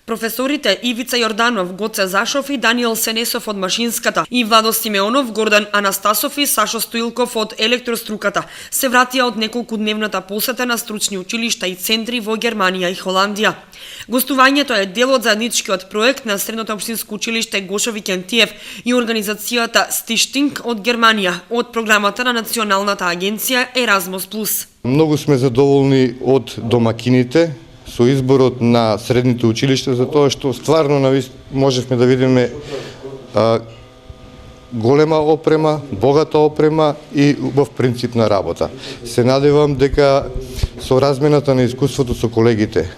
Професорите Ивица Јорданов, Гоце Зашов и Даниел Сенесов од Машинската и Владо Симеонов, Гордан Анастасов и Сашо Стоилков од Електроструката се вратија од неколкудневната посета на стручни училишта и центри во Германија и Холандија. Гостувањето е дел од заедничкиот проект на Средното општинско училиште Гошо Викентиев и организацијата Стиштинг од Германија од програмата на Националната агенција Еразмус+. Многу сме задоволни од домакините со изборот на средните училишта, затоа што стварно можевме да видиме голема опрема, богата опрема и убав принцип на работа. Се надевам дека со размената на искуството со колегите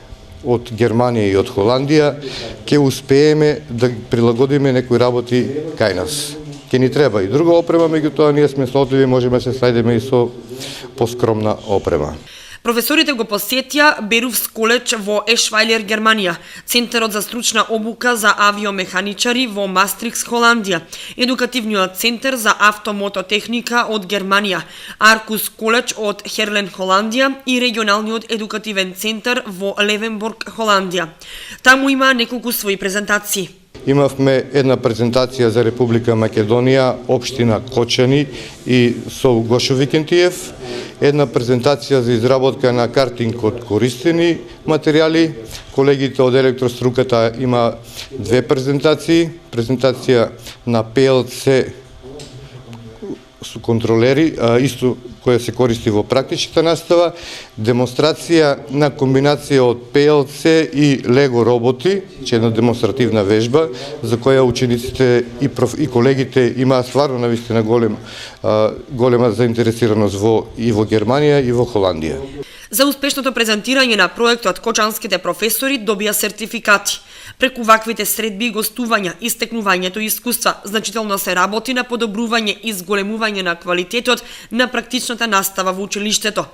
од Германија и од Холандија ќе успееме да прилагодиме некои работи кај нас. Ќе ни треба и друга опрема, меѓутоа ние сме слотливи, можеме да се снајдеме и со поскромна опрема. Професорите го посетија Берувс коледж во Ешвајлер, Германија, Центарот за стручна обука за авиомеханичари во Мастрихт, Холандија, Едукативниот центар за автомототехника од Германија, Аркус коледж од Херлен, Холандија и регионалниот едукативен центар во Левенбург, Холандија. Таму има неколку своји презентации. Имавме една презентација за Република Македонија, општина Кочани и со Гошо Викентиев, една презентација за изработка на картинг од користени материјали. Колегите од Електроструката има две презентации, презентација на ПЛЦ со контролери, исто која се користи во практичната настава, демонстрација на комбинација од ПЛЦ и Лего роботи, една демонстративна вежба, за која учениците и колегите имаат стварно навистина голема заинтересираност и во Германија и во Холандија. За успешното презентирање на проектот, кочанските професори добија сертификати. Преку ваквите средби и гостувања, истекнувањето и искуства, значително се работи на подобрување и зголемување на квалитетот на практичната настава во училиштето.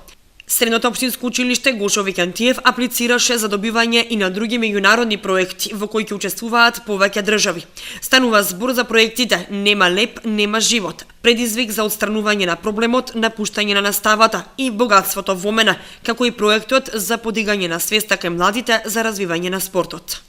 Средното општинско училиште Гошо Викентиев аплицираше за добивање и на други меѓународни проекти во кои ќе учествуваат повеќе држави. Станува збор за проектите "Нема леп, нема живот", предизвик за отстранување на проблемот, напуштање на наставата и богатството во мене, како и проектот за подигање на свеста кај младите за развивање на спортот.